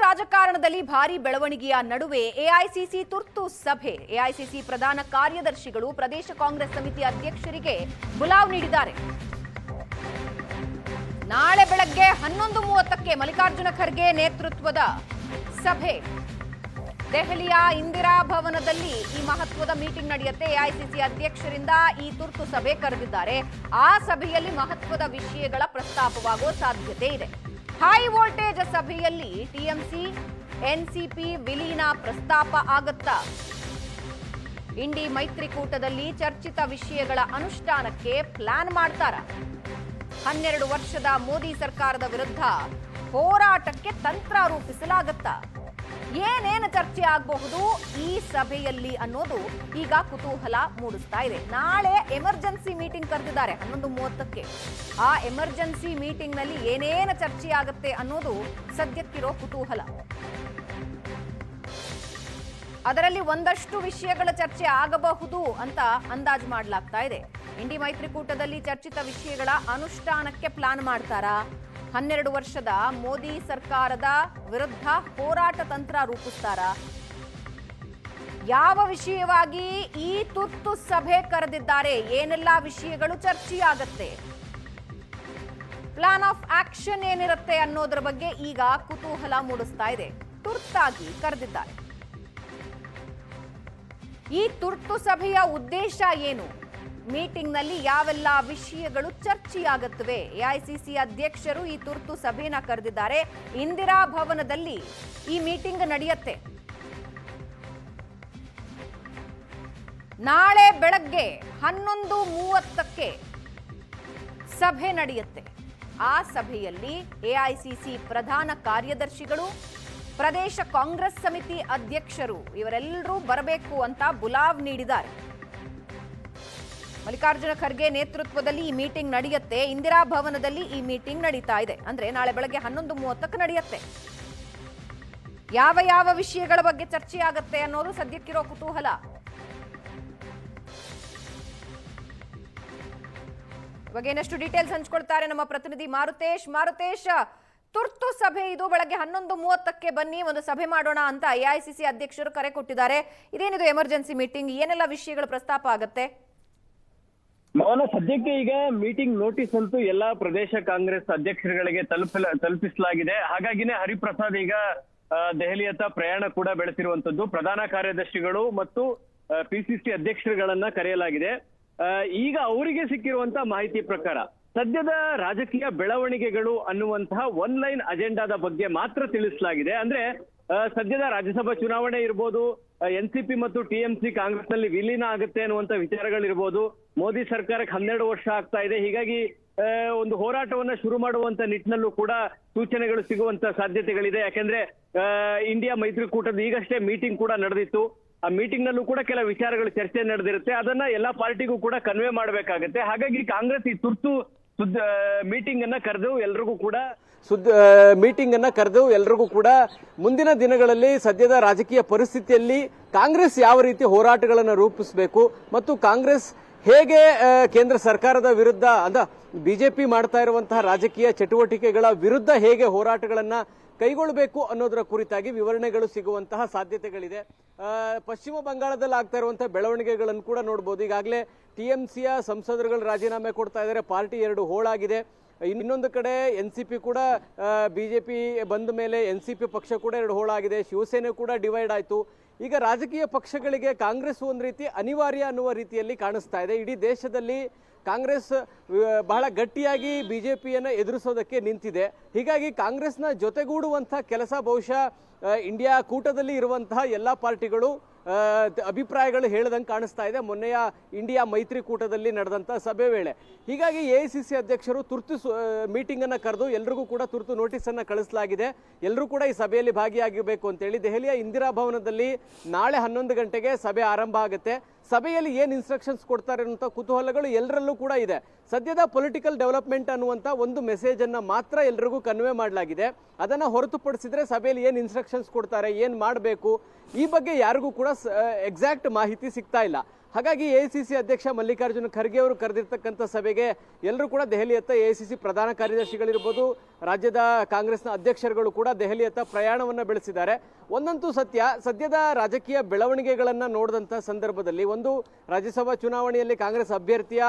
ರಾಜಕಾರಣದಲ್ಲಿ ಭಾರಿ ಬೆಳವಣಿಗೆಯ ನಡುವೆ ಎಐಸಿಸಿ ತುರ್ತು ಸಭೆ. ಎಐಸಿಸಿ ಪ್ರಧಾನ ಕಾರ್ಯದರ್ಶಿಗಳು ಪ್ರದೇಶ ಕಾಂಗ್ರೆಸ್ ಸಮಿತಿ ಅಧ್ಯಕ್ಷರಿಗೆ ಬುಲಾವ್ ನೀಡಿದ್ದಾರೆ. ನಾಳೆ ಬೆಳಗ್ಗೆ 11:30ಕ್ಕೆ ಮಲ್ಲಿಕಾರ್ಜುನ ಖರ್ಗೆ ನೇತೃತ್ವದ ಸಭೆ ದೆಹಲಿಯ ಇಂದಿರಾ ಭವನದಲ್ಲಿ ಈ ಮಹತ್ವದ ಮೀಟಿಂಗ್ ನಡೆಯುತ್ತೆ. ಎಐಸಿಸಿ ಅಧ್ಯಕ್ಷರಿಂದ ಈ ತುರ್ತು ಸಭೆ ಕರೆದಿದ್ದಾರೆ. ಆ ಸಭೆಯಲ್ಲಿ ಮಹತ್ವದ ವಿಷಯಗಳ ಪ್ರಸ್ತಾಪವಾಗುವ ಸಾಧ್ಯತೆ ಇದೆ. ಹೈ ವೋಲ್ಟೇಜ್ ಸಭೆಯಲ್ಲಿ ಟಿಎಂಸಿ ಎನ್ಸಿಪಿ ವಿಲೀನ ಪ್ರಸ್ತಾಪ ಆಗುತ್ತಾ? ಇಂಡಿ ಮೈತ್ರಿಕೂಟದಲ್ಲಿ ಚರ್ಚಿತ ವಿಷಯಗಳ ಅನುಷ್ಠಾನಕ್ಕೆ ಪ್ಲಾನ್ ಮಾಡ್ತಾರ? 12 ವರ್ಷದ ಮೋದಿ ಸರ್ಕಾರದ ವಿರುದ್ಧ ಹೋರಾಟಕ್ಕೆ ತಂತ್ರ ರೂಪಿಸಲಾಗುತ್ತಾ? ಏನೇನು ಚರ್ಚೆ ಆಗಬಹುದು ಈ ಸಭೆಯಲ್ಲಿ ಅನ್ನೋದು ಈಗ ಕುತೂಹಲ ಮೂಡಿಸ್ತಾ ಇದೆ. ನಾಳೆ ಎಮರ್ಜೆನ್ಸಿ ಮೀಟಿಂಗ್ ಕರೆದಿದ್ದಾರೆ 11:30ಕ್ಕೆ. ಆ ಎಮರ್ಜೆನ್ಸಿ ಮೀಟಿಂಗ್ ನಲ್ಲಿ ಏನೇನು ಚರ್ಚೆ ಆಗುತ್ತೆ ಅನ್ನೋದು ಸದ್ಯಕ್ಕಿರೋ ಕುತೂಹಲ. ಅದರಲ್ಲಿ ಒಂದಷ್ಟು ವಿಷಯಗಳ ಚರ್ಚೆ ಆಗಬಹುದು ಅಂತ ಅಂದಾಜು ಮಾಡಲಾಗ್ತಾ ಇದೆ. ಇಂಡಿ ಮೈತ್ರಿಕೂಟದಲ್ಲಿ ಚರ್ಚಿತ ವಿಷಯಗಳ ಅನುಷ್ಠಾನಕ್ಕೆ ಪ್ಲಾನ್ ಮಾಡ್ತಾರಾ? 12 ವರ್ಷದ ಮೋದಿ ಸರ್ಕಾರದ ವಿರುದ್ಧ ಹೋರಾಟ ತಂತ್ರ ರೂಪಿಸ್ತಾರಾ? ಯಾವ ವಿಷಯವಾಗಿ ಈ ತುರ್ತು ಸಭೆ ಕರೆದಿದ್ದಾರೆ? ಏನೆಲ್ಲ ವಿಷಯಗಳು ಚರ್ಚೆಯಾಗತ್ತೆ? ಪ್ಲಾನ್ ಆಫ್ ಆಕ್ಷನ್ ಏನಿರುತ್ತೆ ಅನ್ನೋದ್ರ ಬಗ್ಗೆ ಈಗ ಕುತೂಹಲ ಮೂಡಿಸ್ತಾ ಇದೆ. ತುರ್ತಾಗಿ ಕರೆದಿದ್ದಾರೆ. ಈ ತುರ್ತು ಸಭೆಯ ಉದ್ದೇಶ ಏನು? ಮೀಟಿಂಗ್ ನಲ್ಲಿ ಯಾವೆಲ್ಲ ವಿಷಯಗಳು ಚರ್ಚೆಯಾಗುತ್ತವೆ? ಎಐಸಿಸಿ ಅಧ್ಯಕ್ಷರು ಈ ತುರ್ತು ಸಭೆನ ಕರೆದಿದ್ದಾರೆ. ಇಂದಿರಾ ಭವನದಲ್ಲಿ ಈ ಮೀಟಿಂಗ್ ನಡೆಯುತ್ತೆ. ನಾಳೆ ಬೆಳಗ್ಗೆ 11:30ಕ್ಕೆ ಸಭೆ ನಡೆಯುತ್ತೆ. ಆ ಸಭೆಯಲ್ಲಿ ಎಐಸಿಸಿ ಪ್ರಧಾನ ಕಾರ್ಯದರ್ಶಿಗಳು, ಪ್ರದೇಶ ಕಾಂಗ್ರೆಸ್ ಸಮಿತಿ ಅಧ್ಯಕ್ಷರು ಇವರೆಲ್ಲರೂ ಬರಬೇಕು ಅಂತ ಬುಲಾವ್ ನೀಡಿದ್ದಾರೆ. ಮಲ್ಲಿಕಾರ್ಜುನ ಖರ್ಗೆ ನೇತೃತ್ವದಲ್ಲಿ ಈ ಮೀಟಿಂಗ್ ನಡೆಯುತ್ತೆ. ಇಂದಿರಾ ಭವನದಲ್ಲಿ ಈ ಮೀಟಿಂಗ್ ನಡೀತಾ ಇದೆ. ಅಂದ್ರೆ ನಾಳೆ ಬೆಳಗ್ಗೆ 11:30ಕ್ಕೆ ನಡೆಯುತ್ತೆ. ಯಾವ ವಿಷಯಗಳ ಬಗ್ಗೆ ಚರ್ಚೆ ಆಗುತ್ತೆ ಅನ್ನೋದು ಸದ್ಯಕ್ಕಿರೋ ಕುತೂಹಲ. ಇವಾಗ ಏನಷ್ಟು ಡೀಟೇಲ್ಸ್ ಹಂಚ್ಕೊಳ್ತಾರೆ ನಮ್ಮ ಪ್ರತಿನಿಧಿ ಮಾರುತೇಶ್. ತುರ್ತು ಸಭೆ ಇದು. ಬೆಳಗ್ಗೆ 11:30ಕ್ಕೆ ಬನ್ನಿ, ಒಂದು ಸಭೆ ಮಾಡೋಣ ಅಂತ ಎಐಸಿಸಿ ಅಧ್ಯಕ್ಷರು ಕರೆ ಕೊಟ್ಟಿದ್ದಾರೆ. ಇದೇನಿದು ಎಮರ್ಜೆನ್ಸಿ ಮೀಟಿಂಗ್? ಏನೆಲ್ಲ ವಿಷಯಗಳು ಪ್ರಸ್ತಾಪ ಆಗತ್ತೆ? ಮೌನ, ಸದ್ಯಕ್ಕೆ ಈಗ ಮೀಟಿಂಗ್ ನೋಟಿಸ್ ಅಂತೂ ಎಲ್ಲಾ ಪ್ರದೇಶ ಕಾಂಗ್ರೆಸ್ ಅಧ್ಯಕ್ಷರುಗಳಿಗೆ ತಲುಪಿಸಲಾಗಿದೆ. ಹಾಗಾಗಿನೇ ಹರಿಪ್ರಸಾದ್ ಈಗ ದೆಹಲಿಯತ್ತ ಪ್ರಯಾಣ ಕೂಡ ಬೆಳೆಸಿರುವಂತದ್ದು. ಪ್ರಧಾನ ಕಾರ್ಯದರ್ಶಿಗಳು ಮತ್ತು ಪಿಸಿಸಿ ಅಧ್ಯಕ್ಷರುಗಳನ್ನ ಕರೆಯಲಾಗಿದೆ. ಈಗ ಅವರಿಗೆ ಸಿಕ್ಕಿರುವಂತಹ ಮಾಹಿತಿ ಪ್ರಕಾರ ಸದ್ಯದ ರಾಜಕೀಯ ಬೆಳವಣಿಗೆಗಳು ಅನ್ನುವಂತಹ ಒನ್ಲೈನ್ ಅಜೆಂಡಾದ ಬಗ್ಗೆ ಮಾತ್ರ ತಿಳಿಸಲಾಗಿದೆ. ಅಂದ್ರೆ ಸದ್ಯದ ರಾಜ್ಯಸಭಾ ಚುನಾವಣೆ ಇರ್ಬೋದು, ಎನ್ಸಿಪಿ ಮತ್ತು ಟಿಎಂಸಿ ಕಾಂಗ್ರೆಸ್ ನಲ್ಲಿ ವಿಲೀನ ಆಗುತ್ತೆ ಅನ್ನುವಂತ ವಿಚಾರಗಳಿರ್ಬೋದು, ಮೋದಿ ಸರ್ಕಾರಕ್ಕೆ 12 ವರ್ಷ ಆಗ್ತಾ ಇದೆ, ಹೀಗಾಗಿ ಒಂದು ಹೋರಾಟವನ್ನ ಶುರು ಮಾಡುವಂತ ನಿಟ್ಟಿನಲ್ಲೂ ಕೂಡ ಸೂಚನೆಗಳು ಸಿಗುವಂತ ಸಾಧ್ಯತೆಗಳಿದೆ. ಯಾಕೆಂದ್ರೆ ಇಂಡಿಯಾ ಮೈತ್ರಿಕೂಟದ ಈಗಷ್ಟೇ ಮೀಟಿಂಗ್ ಕೂಡ ನಡೆದಿತ್ತು. ಆ ಮೀಟಿಂಗ್ ನಲ್ಲೂ ಕೂಡ ಕೆಲ ವಿಚಾರಗಳು ಚರ್ಚೆ ನಡೆದಿರುತ್ತೆ. ಅದನ್ನ ಎಲ್ಲಾ ಪಾರ್ಟಿಗೂ ಕೂಡ ಕನ್ವೆ ಮಾಡಬೇಕಾಗುತ್ತೆ. ಹಾಗಾಗಿ ಕಾಂಗ್ರೆಸ್ ಈ ತುರ್ತು ಮೀಟಿಂಗ್ ಅನ್ನ ಕರೆದು ಎಲ್ರಿಗೂ ಕೂಡ ಮುಂದಿನ ದಿನಗಳಲ್ಲಿ ಸದ್ಯದ ರಾಜಕೀಯ ಪರಿಸ್ಥಿತಿಯಲ್ಲಿ ಕಾಂಗ್ರೆಸ್ ಯಾವ ರೀತಿ ಹೋರಾಟಗಳನ್ನು ರೂಪಿಸಬೇಕು ಮತ್ತು ಕಾಂಗ್ರೆಸ್ ಹೇಗೆ ಕೇಂದ್ರ ಸರ್ಕಾರದ ವಿರುದ್ಧ ಬಿಜೆಪಿ ಮಾಡ್ತಾ ಇರುವಂತಹ ರಾಜಕೀಯ ಚಟುವಟಿಕೆಗಳ ವಿರುದ್ಧ ಹೇಗೆ ಹೋರಾಟಗಳನ್ನ ಕೈಗೊಳ್ಳಬೇಕು ಅನ್ನೋದರ ಕುರಿತಾಗಿ ವಿವರಣೆಗಳು ಸಿಗುವಂತಹ ಸಾಧ್ಯತೆಗಳಿದೆ. ಪಶ್ಚಿಮ ಬಂಗಾಳದಲ್ಲಿ ಆಗ್ತಾ ಇರುವಂತಹ ಬೆಳವಣಿಗೆಗಳನ್ನು ಕೂಡ ನೋಡಬಹುದು. ಈಗಾಗಲೇ ಟಿಎಂಸಿಯ ಸಂಸದರುಗಳು ರಾಜೀನಾಮೆ ಕೊಡ್ತಾ ಇದ್ದಾರೆ. ಪಾರ್ಟಿ 2 ಹೋಳಾಗಿದೆ. ಇನ್ನೊಂದು ಕಡೆ ಎನ್ಸಿಪಿ ಕೂಡ ಬಿಜೆಪಿ ಬಂದ ಮೇಲೆ ಎನ್ಸಿಪಿ ಪಕ್ಷ ಕೂಡ 2 ಹೋಳಾಗಿದೆ. ಶಿವಸೇನೆ ಕೂಡ ಡಿವೈಡ್ ಆಯಿತು. ಈಗ ರಾಜಕೀಯ ಪಕ್ಷಗಳಿಗೆ ಕಾಂಗ್ರೆಸ್ ಒಂದು ರೀತಿ ಅನಿವಾರ್ಯ ಅನ್ನುವ ರೀತಿಯಲ್ಲಿ ಕಾಣಿಸ್ತಾ ಇದೆ. ಇಡೀ ದೇಶದಲ್ಲಿ ಕಾಂಗ್ರೆಸ್ ಬಹಳ ಗಟ್ಟಿಯಾಗಿ ಬಿಜೆಪಿಯನ್ನು ಎದುರಿಸೋದಕ್ಕೆ ನಿಂತಿದೆ. ಹೀಗಾಗಿ ಕಾಂಗ್ರೆಸ್ನ ಜೊತೆಗೂಡುವಂತಹ ಕೆಲಸ ಬಹುಶಃ ಇಂಡಿಯಾ ಕೂಟದಲ್ಲಿ ಇರುವಂತಹ ಎಲ್ಲ ಪಾರ್ಟಿಗಳು ಅಭಿಪ್ರಾಯಗಳು ಹೇಳದಂಗೆ ಕಾಣಿಸ್ತಾ ಇದೆ ಮೊನ್ನೆಯ ಇಂಡಿಯಾ ಮೈತ್ರಿಕೂಟದಲ್ಲಿ ನಡೆದಂತಹ ಸಭೆ ವೇಳೆ. ಹೀಗಾಗಿ ಎಐಸಿಸಿ ಅಧ್ಯಕ್ಷರು ತುರ್ತು ಮೀಟಿಂಗ್ ಅನ್ನು ಕರೆದು ಎಲ್ರಿಗೂ ಕೂಡ ತುರ್ತು ನೋಟಿಸ್ ಅನ್ನು ಕಳಿಸಲಾಗಿದೆ. ಎಲ್ಲರೂ ಕೂಡ ಈ ಸಭೆಯಲ್ಲಿ ಭಾಗಿಯಾಗಬೇಕು ಅಂತೇಳಿ ದೆಹಲಿಯ ಇಂದಿರಾ ಭವನದಲ್ಲಿ ನಾಳೆ 11 ಗಂಟೆಗೆ ಸಭೆ ಆರಂಭ ಆಗುತ್ತೆ. ಸಭೆಯಲ್ಲಿ ಏನು ಇನ್ಸ್ಟ್ರಕ್ಷನ್ಸ್ ಕೊಡ್ತಾರೆ ಅನ್ನುವಂಥ ಕುತೂಹಲಗಳು ಎಲ್ಲರಲ್ಲೂ ಕೂಡ ಇದೆ. ಸದ್ಯದ ಪೊಲಿಟಿಕಲ್ ಡೆವಲಪ್ಮೆಂಟ್ ಅನ್ನುವಂಥ ಒಂದು ಮೆಸೇಜ್ ಅನ್ನ ಮಾತ್ರ ಎಲ್ರಿಗೂ ಕನ್ವೆ ಮಾಡಲಾಗಿದೆ. ಅದನ್ನ ಹೊರತುಪಡಿಸಿದ್ರೆ ಸಭೆಯಲ್ಲಿ ಏನು ಇನ್ಸ್ಟ್ರಕ್ಷನ್ಸ್ ಕೊಡ್ತಾರೆ, ಏನು ಮಾಡಬೇಕು, ಈ ಬಗ್ಗೆ ಯಾರಿಗೂ ಕೂಡ ಎಕ್ಸಾಕ್ಟ್ ಮಾಹಿತಿ ಸಿಗ್ತಾ ಇಲ್ಲ. ಹಾಗಾಗಿ ಎಐಸಿಸಿ ಅಧ್ಯಕ್ಷ ಮಲ್ಲಿಕಾರ್ಜುನ ಖರ್ಗೆ ಅವರು ಕರೆದಿರ್ತಕ್ಕಂಥ ಸಭೆಗೆ ಎಲ್ಲರೂ ಕೂಡ ದೆಹಲಿಯತ್ತ ಎಐಸಿಸಿ ಪ್ರಧಾನ ಕಾರ್ಯದರ್ಶಿಗಳಿರ್ಬೋದು, ರಾಜ್ಯದ ಕಾಂಗ್ರೆಸ್ನ ಅಧ್ಯಕ್ಷರುಗಳು ಕೂಡ ದೆಹಲಿಯತ್ತ ಪ್ರಯಾಣವನ್ನು ಬೆಳೆಸಿದ್ದಾರೆ. ಒಂದಂತೂ ಸದ್ಯದ ರಾಜಕೀಯ ಬೆಳವಣಿಗೆಗಳನ್ನು ನೋಡಿದಂಥ ಸಂದರ್ಭದಲ್ಲಿ ಒಂದು ರಾಜ್ಯಸಭಾ ಚುನಾವಣೆಯಲ್ಲಿ ಕಾಂಗ್ರೆಸ್ ಅಭ್ಯರ್ಥಿಯ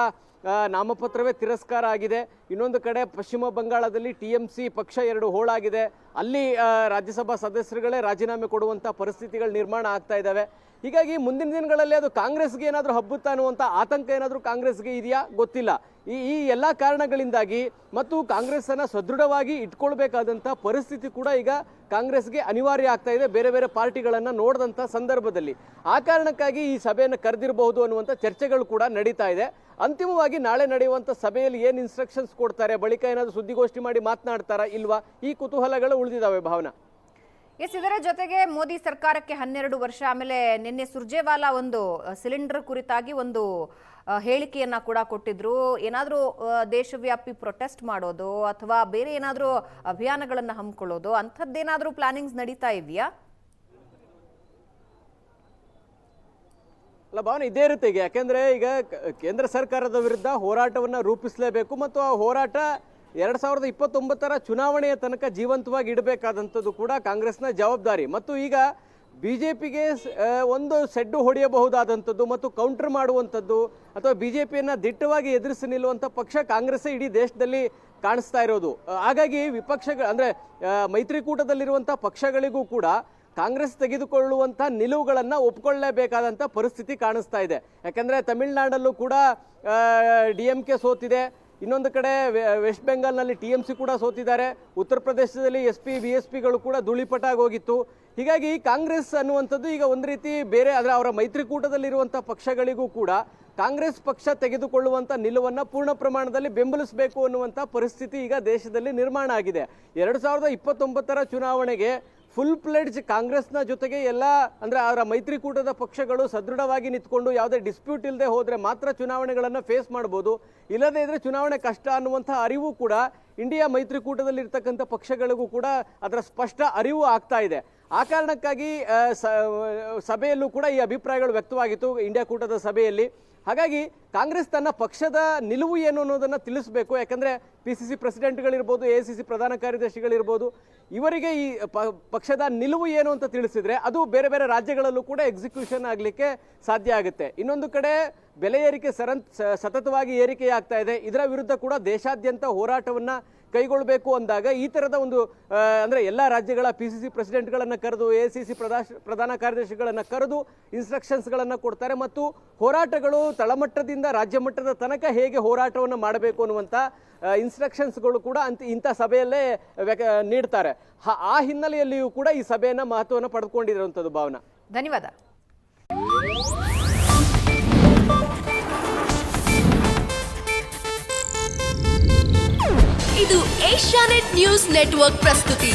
ನಾಮಪತ್ರವೇ ತಿರಸ್ಕಾರ ಆಗಿದೆ. ಇನ್ನೊಂದು ಕಡೆ ಪಶ್ಚಿಮ ಬಂಗಾಳದಲ್ಲಿ ಟಿಎಂಸಿ ಪಕ್ಷ 2 ಹೋಳಾಗಿದೆ. ಅಲ್ಲಿ ರಾಜ್ಯಸಭಾ ಸದಸ್ಯರುಗಳೇ ರಾಜೀನಾಮೆ ಕೊಡುವಂಥ ಪರಿಸ್ಥಿತಿಗಳು ನಿರ್ಮಾಣ ಆಗ್ತಾ ಇದ್ದಾವೆ. ಹೀಗಾಗಿ ಮುಂದಿನ ದಿನಗಳಲ್ಲಿ ಅದು ಕಾಂಗ್ರೆಸ್ಗೆ ಏನಾದರೂ ಹಬ್ಬುತ್ತಾ ಅನ್ನುವಂಥ ಆತಂಕ ಏನಾದರೂ ಕಾಂಗ್ರೆಸ್ಗೆ ಇದೆಯಾ ಗೊತ್ತಿಲ್ಲ. ಈ ಎಲ್ಲ ಕಾರಣಗಳಿಂದಾಗಿ ಮತ್ತು ಕಾಂಗ್ರೆಸ್ ಅನ್ನ ಸದೃಢವಾಗಿ ಇಟ್ಕೊಳ್ಬೇಕಾದಂಥ ಪರಿಸ್ಥಿತಿ ಕೂಡ ಈಗ ಕಾಂಗ್ರೆಸ್ಗೆ ಅನಿವಾರ್ಯ ಆಗ್ತಾ ಇದೆ, ಬೇರೆ ಬೇರೆ ಪಾರ್ಟಿಗಳನ್ನ ನೋಡಿದಂಥ ಸಂದರ್ಭದಲ್ಲಿ. ಆ ಕಾರಣಕ್ಕಾಗಿ ಈ ಸಭೆಯನ್ನು ಕರೆದಿರಬಹುದು ಅನ್ನುವಂಥ ಚರ್ಚೆಗಳು ಕೂಡ ನಡೀತಾ ಇದೆ. ಅಂತಿಮವಾಗಿ ನಾಳೆ ನಡೆಯುವಂಥ ಸಭೆಯಲ್ಲಿ ಏನು ಇನ್ಸ್ಟ್ರಕ್ಷನ್ಸ್ ಕೊಡ್ತಾರೆ, ಬಳಿಕ ಏನಾದರೂ ಸುದ್ದಿಗೋಷ್ಠಿ ಮಾಡಿ ಮಾತನಾಡ್ತಾರಾ ಇಲ್ವಾ, ಈ ಕುತೂಹಲಗಳು ಉಳಿದಿದ್ದಾವೆ ಭಾವನಾ. ಇದರ ಜೊತೆಗೆ ಮೋದಿ ಸರ್ಕಾರಕ್ಕೆ 12 ವರ್ಷ, ಆಮೇಲೆ ನಿನ್ನೆ ಸುರ್ಜೇವಾಲಾ ಒಂದು ಸಿಲಿಂಡರ್ ಕುರಿತಾಗಿ ಒಂದು ಹೇಳಿಕೆಯನ್ನ ಕೂಡ ಕೊಟ್ಟಿದ್ರು. ಏನಾದರೂ ದೇಶವ್ಯಾಪಿ ಪ್ರೊಟೆಸ್ಟ್ ಮಾಡೋದು ಅಥವಾ ಬೇರೆ ಏನಾದರೂ ಅಭಿಯಾನಗಳನ್ನ ಹಮ್ಮಿಕೊಳ್ಳೋದು ಅಂಥದ್ದೇನಾದರೂ ಪ್ಲಾನಿಂಗ್ಸ್ ನಡೀತಾ ಇದೆಯಾ? ಅಲ್ಲ ಭಾವನೆ, ಇದೇ ಇರುತ್ತೆ ಈಗ. ಯಾಕೆಂದ್ರೆ ಈಗ ಕೇಂದ್ರ ಸರ್ಕಾರದ ವಿರುದ್ಧ ಹೋರಾಟವನ್ನು ರೂಪಿಸಲೇಬೇಕು ಮತ್ತು ಆ ಹೋರಾಟ 2029ರ ಚುನಾವಣೆಯ ತನಕ ಜೀವಂತವಾಗಿ ಇಡಬೇಕಾದಂಥದ್ದು ಕೂಡ ಕಾಂಗ್ರೆಸ್ನ ಜವಾಬ್ದಾರಿ. ಮತ್ತು ಈಗ ಬಿಜೆಪಿಗೆ ಒಂದು ಸೆಡ್ಡು ಹೊಡೆಯಬಹುದಾದಂಥದ್ದು ಮತ್ತು ಕೌಂಟರ್ ಮಾಡುವಂಥದ್ದು ಅಥವಾ ಬಿಜೆಪಿಯನ್ನು ದಿಟ್ಟವಾಗಿ ಎದುರಿಸಿ ನಿಲ್ಲುವಂಥ ಪಕ್ಷ ಕಾಂಗ್ರೆಸ್ಸೇ ಇಡೀ ದೇಶದಲ್ಲಿ ಕಾಣಿಸ್ತಾ ಇರೋದು. ಹಾಗಾಗಿ ವಿಪಕ್ಷಗಳು ಅಂದರೆ ಮೈತ್ರಿಕೂಟದಲ್ಲಿರುವಂಥ ಪಕ್ಷಗಳಿಗೂ ಕೂಡ ಕಾಂಗ್ರೆಸ್ ತೆಗೆದುಕೊಳ್ಳುವಂಥ ನಿಲುವುಗಳನ್ನು ಒಪ್ಕೊಳ್ಳೇಬೇಕಾದಂಥ ಪರಿಸ್ಥಿತಿ ಕಾಣಿಸ್ತಾ ಇದೆ. ಯಾಕಂದರೆ ತಮಿಳುನಾಡಲ್ಲೂ ಕೂಡ DMK ಸೋತಿದೆ, ಇನ್ನೊಂದು ಕಡೆ ವೆಸ್ಟ್ ಬೆಂಗಾಲ್ನಲ್ಲಿ TMC ಕೂಡ ಸೋತಿದ್ದಾರೆ, ಉತ್ತರ ಪ್ರದೇಶದಲ್ಲಿ SP BSPಗಳು ಕೂಡ ಧೂಳಿಪಟಾಗಿ ಹೋಗಿತ್ತು. ಹೀಗಾಗಿ ಕಾಂಗ್ರೆಸ್ ಅನ್ನುವಂಥದ್ದು ಈಗ ಒಂದು ರೀತಿ ಬೇರೆ ಅಂದರೆ ಅವರ ಮೈತ್ರಿಕೂಟದಲ್ಲಿರುವಂಥ ಪಕ್ಷಗಳಿಗೂ ಕೂಡ ಕಾಂಗ್ರೆಸ್ ಪಕ್ಷ ತೆಗೆದುಕೊಳ್ಳುವಂಥ ನಿಲುವನ್ನು ಪೂರ್ಣ ಪ್ರಮಾಣದಲ್ಲಿ ಬೆಂಬಲಿಸಬೇಕು ಅನ್ನುವಂಥ ಪರಿಸ್ಥಿತಿ ಈಗ ದೇಶದಲ್ಲಿ ನಿರ್ಮಾಣ ಆಗಿದೆ. 2029ರ ಚುನಾವಣೆಗೆ ಫುಲ್ ಪ್ಲೇಡ್ಜ್ ಕಾಂಗ್ರೆಸ್ನ ಜೊತೆಗೆ ಎಲ್ಲ ಅಂದರೆ ಅವರ ಮೈತ್ರಿಕೂಟದ ಪಕ್ಷಗಳು ಸದೃಢವಾಗಿ ನಿಂತ್ಕೊಂಡು ಯಾವುದೇ ಡಿಸ್ಪ್ಯೂಟ್ ಇಲ್ಲದೆ ಹೋದರೆ ಮಾತ್ರ ಚುನಾವಣೆಗಳನ್ನು ಫೇಸ್ ಮಾಡ್ಬೋದು, ಇಲ್ಲದೇ ಇದ್ರೆ ಚುನಾವಣೆ ಕಷ್ಟ ಅನ್ನುವಂಥ ಅರಿವು ಕೂಡ ಇಂಡಿಯಾ ಮೈತ್ರಿಕೂಟದಲ್ಲಿರ್ತಕ್ಕಂಥ ಪಕ್ಷಗಳಿಗೂ ಕೂಡ ಅದರ ಸ್ಪಷ್ಟ ಅರಿವು ಆಗ್ತಾ ಇದೆ. ಆ ಕಾರಣಕ್ಕಾಗಿ ಸಭೆಯಲ್ಲೂ ಕೂಡ ಈ ಅಭಿಪ್ರಾಯಗಳು ವ್ಯಕ್ತವಾಗಿತ್ತು ಇಂಡಿಯಾ ಕೂಟದ ಸಭೆಯಲ್ಲಿ. ಹಾಗಾಗಿ ಕಾಂಗ್ರೆಸ್ ತನ್ನ ಪಕ್ಷದ ನಿಲುವು ಏನು ಅನ್ನೋದನ್ನು ತಿಳಿಸಬೇಕು. ಯಾಕಂದರೆ PCC ಪ್ರೆಸಿಡೆಂಟ್ಗಳಿರ್ಬೋದು, AICC ಪ್ರಧಾನ ಕಾರ್ಯದರ್ಶಿಗಳಿರ್ಬೋದು, ಇವರಿಗೆ ಈ ಪಕ್ಷದ ನಿಲುವು ಏನು ಅಂತ ತಿಳಿಸಿದ್ರೆ ಅದು ಬೇರೆ ಬೇರೆ ರಾಜ್ಯಗಳಲ್ಲೂ ಕೂಡ ಎಕ್ಸಿಕ್ಯೂಷನ್ ಆಗಲಿಕ್ಕೆ ಸಾಧ್ಯ ಆಗುತ್ತೆ. ಇನ್ನೊಂದು ಕಡೆ ಬೆಲೆ ಏರಿಕೆ ಸತತವಾಗಿ ಏರಿಕೆಯಾಗ್ತಾ ಇದೆ. ಇದರ ವಿರುದ್ಧ ಕೂಡ ದೇಶಾದ್ಯಂತ ಹೋರಾಟವನ್ನು ಕೈಗೊಳ್ಳಬೇಕು ಅಂದಾಗ ಈ ಥರದ ಒಂದು ಅಂದರೆ ಎಲ್ಲ ರಾಜ್ಯಗಳ PCC ಪ್ರೆಸಿಡೆಂಟ್ಗಳನ್ನು ಕರೆದು AICC ಪ್ರಧಾನ ಕಾರ್ಯದರ್ಶಿಗಳನ್ನು ಕರೆದು ಇನ್ಸ್ಟ್ರಕ್ಷನ್ಸ್ಗಳನ್ನು ಕೊಡ್ತಾರೆ ಮತ್ತು ಹೋರಾಟಗಳು ತಳಮಟ್ಟದಿಂದ ರಾಜ್ಯ ಮಟ್ಟದ ತನಕ ಹೇಗೆ ಹೋರಾಟವನ್ನು ಮಾಡಬೇಕು ಅನ್ನುವಂಥ ಇನ್ಸ್ಟ್ರಕ್ಷನ್ಸ್ಗಳು ಕೂಡ ಇಂಥ ಸಭೆಯಲ್ಲೇ ನೀಡ್ತಾರೆ. ಆ ಹಿನ್ನೆಲೆಯಲ್ಲಿಯೂ ಕೂಡ ಈ ಸಭೆಯನ್ನು ಮಹತ್ವವನ್ನು ಪಡೆದುಕೊಂಡಿರುವಂಥದ್ದು ಭಾವನಾ. ಧನ್ಯವಾದ. ಇದು ಏಷ್ಯಾನೆಟ್ ನ್ಯೂಸ್ ನೆಟ್ವರ್ಕ್ ಪ್ರಸ್ತುತಿ.